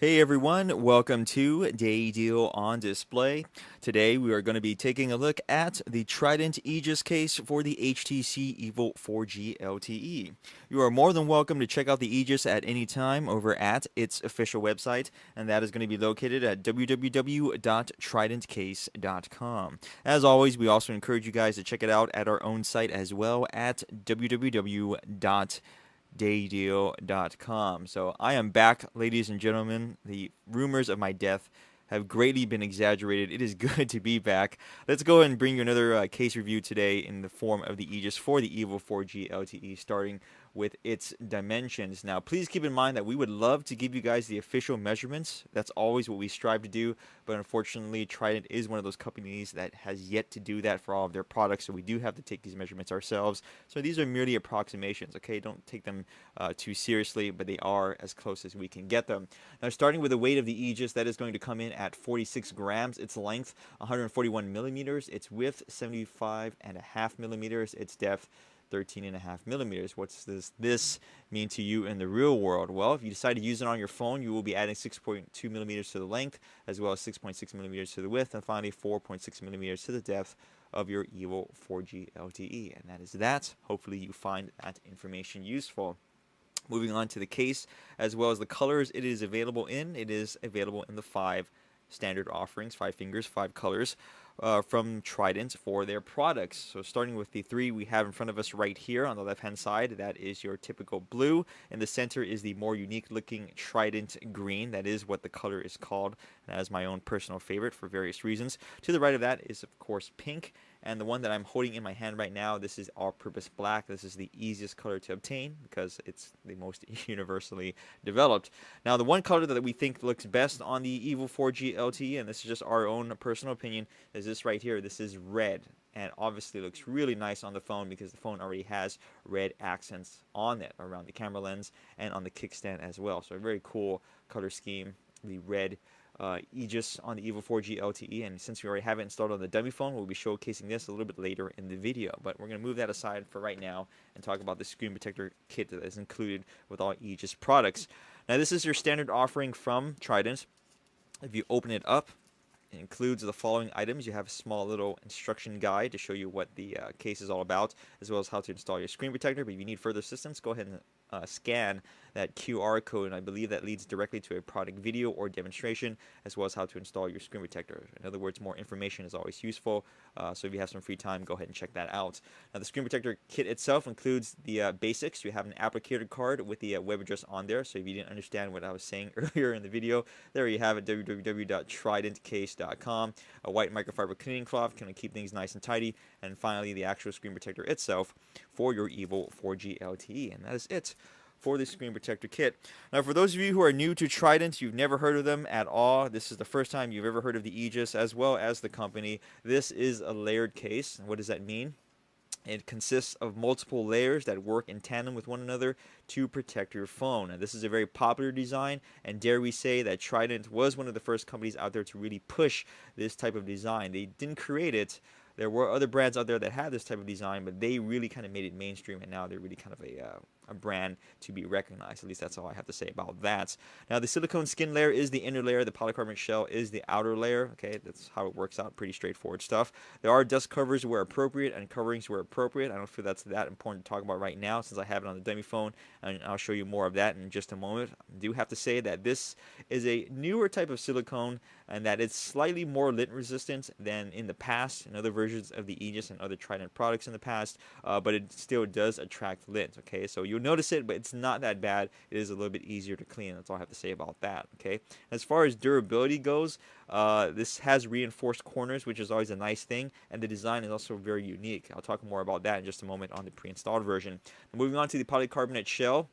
Hey everyone, welcome to Day Deal on Display. Today we are going to be taking a look at the Trident Aegis case for the HTC Evo 4G LTE. You are more than welcome to check out the Aegis at any time over at its official website, and that is going to be located at www.tridentcase.com. As always, we also encourage you guys to check it out at our own site as well at www.daydeal.com. So I am back, ladies and gentlemen. The rumors of my death have greatly been exaggerated. It is good to be back. Let's go ahead and bring you another case review today in the form of the Aegis for the Evo 4G LTE, starting with its dimensions. Now, please keep in mind that we would love to give you guys the official measurements. That's always what we strive to do, but unfortunately, Trident is one of those companies that has yet to do that for all of their products, so we do have to take these measurements ourselves. So these are merely approximations, okay? Don't take them too seriously, but they are as close as we can get them. Now, starting with the weight of the Aegis, that is going to come in at 46 grams. Its length, 141 millimeters. Its width, 75.5 millimeters. Its depth, 13.5 millimeters. What's this mean to you in the real world? Well, if you decide to use it on your phone, you will be adding 6.2 millimeters to the length, as well as 6.6 millimeters to the width, and finally 4.6 millimeters to the depth of your Evo 4G LTE. And that is that. Hopefully you find that information useful. Moving on to the case, as well as the colors it is available in. It is available in the 5 standard offerings, 5 fingers, 5 colors from Trident for their products. So starting with the 3 we have in front of us right here on the left-hand side, that is your typical blue. In the center is the more unique-looking Trident green. That is what the color is called, and that is my own personal favorite for various reasons. To the right of that is, of course, pink. And the one that I'm holding in my hand right now, this is all-purpose black. This is the easiest color to obtain because it's the most universally developed. Now, the one color that we think looks best on the Evo 4G LTE, and this is just our own personal opinion, is this right here. This is red, and obviously looks really nice on the phone because the phone already has red accents on it around the camera lens and on the kickstand as well. So a very cool color scheme, the red Aegis on the Evo 4G LTE, and since we already have it installed on the dummy phone, we'll be showcasing this a little bit later in the video. But we're going to move that aside for right now and talk about the screen protector kit that is included with all Aegis products. Now, this is your standard offering from Trident. If you open it up, it includes the following items. You have a small little instruction guide to show you what the case is all about, as well as how to install your screen protector. But if you need further assistance, go ahead and scan that QR code, and I believe that leads directly to a product video or demonstration, as well as how to install your screen protector. In other words, more information is always useful, so if you have some free time, go ahead and check that out. Now, the screen protector kit itself includes the basics. You have an applicator card with the web address on there, so if you didn't understand what I was saying earlier in the video, there you have it, www.tridentcase.com. A white microfiber cleaning cloth can keep things nice and tidy, and finally the actual screen protector itself for your Evo 4G LTE, and that is it for the screen protector kit. Now, for those of you who are new to Trident, you've never heard of them at all, this is the first time you've ever heard of the Aegis as well as the company. This is a layered case. What does that mean? It consists of multiple layers that work in tandem with one another to protect your phone. And this is a very popular design, and dare we say that Trident was one of the first companies out there to really push this type of design. They didn't create it. There were other brands out there that had this type of design, but they really kind of made it mainstream, and now they're really kind of a brand to be recognized. At least that's all I have to say about that. Now, the silicone skin layer is the inner layer. The polycarbonate shell is the outer layer. Okay, that's how it works out. Pretty straightforward stuff. There are dust covers where appropriate and coverings where appropriate. I don't feel that's that important to talk about right now since I have it on the dummy phone, and I'll show you more of that in just a moment. I do have to say that this is a newer type of silicone, and that it's slightly more lint resistant than in the past in other versions of the Aegis and other Trident products in the past, but it still does attract lint. Okay, so you'll notice it, but it's not that bad. It is a little bit easier to clean. That's all I have to say about that. Okay, as far as durability goes, this has reinforced corners, which is always a nice thing, and the design is also very unique. I'll talk more about that in just a moment on the pre-installed version. Moving on to the polycarbonate shell.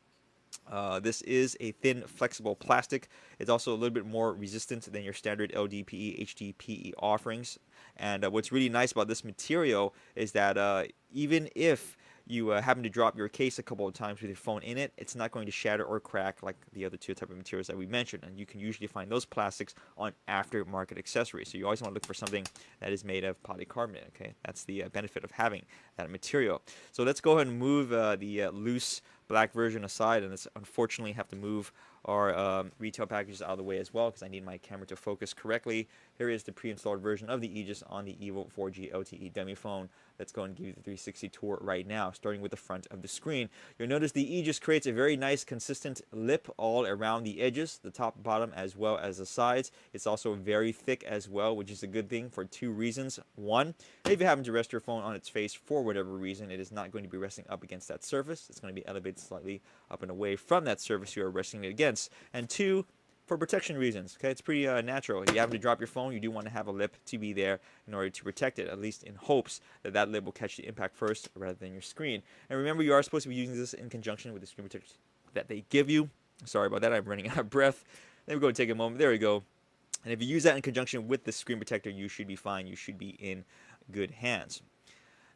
This is a thin, flexible plastic. It's also a little bit more resistant than your standard LDPE, HDPE offerings. And what's really nice about this material is that even if you happen to drop your case a couple of times with your phone in it, it's not going to shatter or crack like the other two type of materials that we mentioned. And you can usually find those plastics on aftermarket accessories. So you always want to look for something that is made of polycarbonate. Okay, that's the benefit of having that material. So let's go ahead and move the loose black version aside, and let's unfortunately have to move our retail packages out of the way as well because I need my camera to focus correctly. Here is the pre-installed version of the Aegis on the Evo 4G LTE dummy phone. Let's go and give you the 360 tour right now, starting with the front of the screen. You'll notice the Aegis creates a very nice consistent lip all around the edges, the top, bottom, as well as the sides. It's also very thick as well, which is a good thing for two reasons. One, if you happen to rest your phone on its face for whatever reason, it is not going to be resting up against that surface. It's going to be elevated slightly up and away from that surface you are resting it against. And two, for protection reasons. Okay, it's pretty natural. If you happen to drop your phone, you do want to have a lip to be there in order to protect it, at least in hopes that that lip will catch the impact first rather than your screen. And remember, you are supposed to be using this in conjunction with the screen protector that they give you. Sorry about that, I'm running out of breath. Let me go and take a moment. There we go. And if you use that in conjunction with the screen protector, you should be fine. You should be in good hands.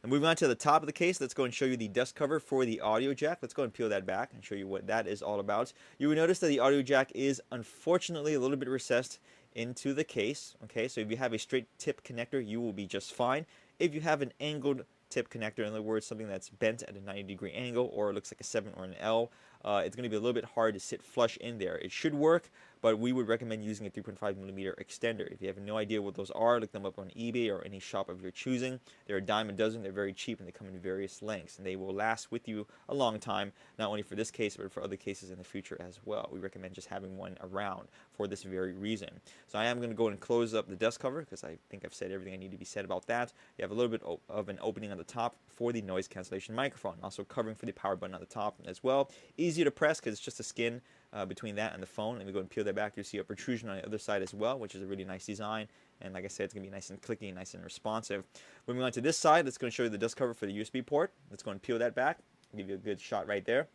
And moving on to the top of the case, let's go and show you the dust cover for the audio jack. Let's go and peel that back and show you what that is all about. You will notice that the audio jack is unfortunately a little bit recessed into the case. Okay, so if you have a straight tip connector, you will be just fine. If you have an angled tip connector, in other words, something that's bent at a 90-degree angle, or it looks like a 7 or an L, it's going to be a little bit hard to sit flush in there. It should work, but we would recommend using a 3.5mm extender. If you have no idea what those are, look them up on eBay or any shop of your choosing. They're a dime a dozen. They're very cheap, and they come in various lengths, and they will last with you a long time, not only for this case, but for other cases in the future as well. We recommend just having one around for this very reason. So I am going to go and close up the dust cover because I think I've said everything I need to be said about that. You have a little bit of an opening on the top for the noise cancellation microphone, also covering for the power button on the top as well. Easy to press because it's just a skin between that and the phone. Let me go and peel that back. You'll see a protrusion on the other side as well, which is a really nice design. And like I said, it's going to be nice and clicky, nice and responsive. Moving on to this side, let's go and show you the dust cover for the USB port. Let's go and peel that back. I'll give you a good shot right there.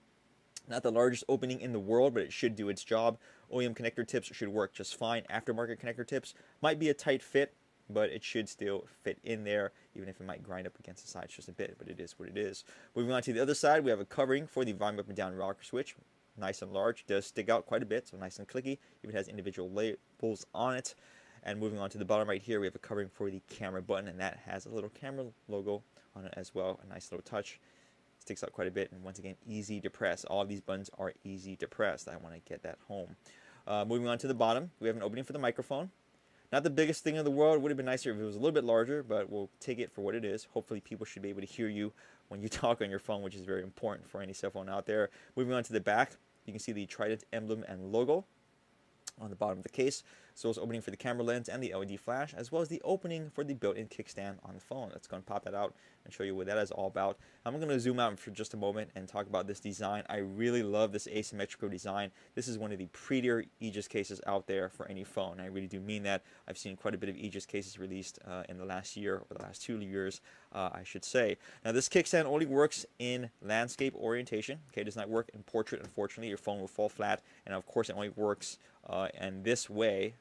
Not the largest opening in the world, but it should do its job. OEM connector tips should work just fine. Aftermarket connector tips might be a tight fit, but it should still fit in there, even if it might grind up against the sides just a bit, but it is what it is. Moving on to the other side, we have a covering for the volume up and down rocker switch. Nice and large, does stick out quite a bit, so nice and clicky. Even has individual labels on it. And moving on to the bottom right here, we have a covering for the camera button, and that has a little camera logo on it as well. A nice little touch. Sticks out quite a bit, and once again, easy to press. All of these buttons are easy to press. I want to get that home. Moving on to the bottom, we have an opening for the microphone. Not the biggest thing in the world. It would have been nicer if it was a little bit larger, but we'll take it for what it is. Hopefully people should be able to hear you when you talk on your phone, which is very important for any cell phone out there. Moving on to the back, you can see the Trident emblem and logo on the bottom of the case. So it's opening for the camera lens and the LED flash, as well as the opening for the built-in kickstand on the phone. Let's go and pop that out and show you what that is all about. I'm going to zoom out for just a moment and talk about this design. I really love this asymmetrical design. This is one of the prettier Aegis cases out there for any phone. I really do mean that. I've seen quite a bit of Aegis cases released in the last year, or the last 2 years, I should say. Now this kickstand only works in landscape orientation. Okay, it does not work in portrait, unfortunately. Your phone will fall flat, and of course it only works in this way,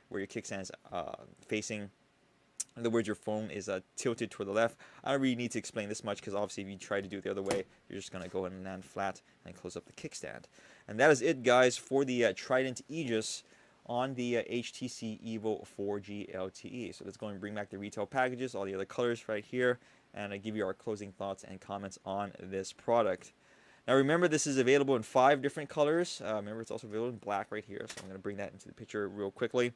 where your kickstand is facing. In other words, your phone is tilted toward the left. I don't really need to explain this much because obviously if you try to do it the other way, you're just going to go ahead and land flat and close up the kickstand. And that is it, guys, for the Trident Aegis on the HTC Evo 4G LTE. So let's go and bring back the retail packages, all the other colors right here, and I give you our closing thoughts and comments on this product. Now remember, this is available in 5 different colors. Remember, it's also available in black right here, so I'm going to bring that into the picture real quickly.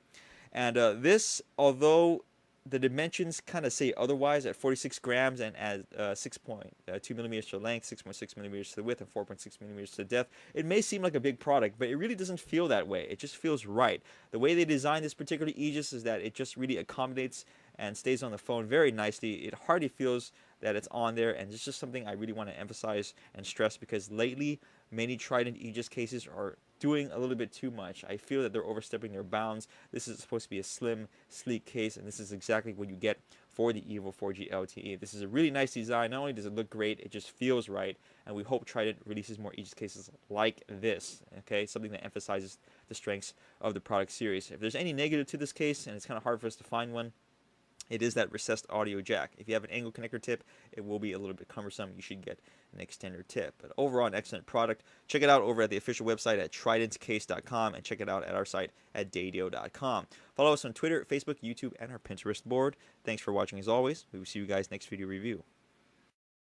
And this, although the dimensions kind of say otherwise, at 46 grams and at 6.2 millimeters to the length, 6.6 millimeters to the width, and 4.6 millimeters to the depth, it may seem like a big product, but it really doesn't feel that way. It just feels right. The way they designed this particular Aegis is that it just really accommodates and stays on the phone very nicely. It hardly feels that it's on there, and it's just something I really want to emphasize and stress, because lately many Trident Aegis cases are doing a little bit too much. I feel that they're overstepping their bounds. This is supposed to be a slim, sleek case, and this is exactly what you get for the Evo 4G LTE. This is a really nice design. Not only does it look great, it just feels right, and we hope Trident releases more Aegis cases like this, okay? Something that emphasizes the strengths of the product series. If there's any negative to this case, and it's kind of hard for us to find one, it is that recessed audio jack. If you have an angle connector tip, it will be a little bit cumbersome. You should get an extender tip. But overall, an excellent product. Check it out over at the official website at tridentcase.com, and check it out at our site at dadio.com. Follow us on Twitter, Facebook, YouTube, and our Pinterest board. Thanks for watching as always. We will see you guys next video review.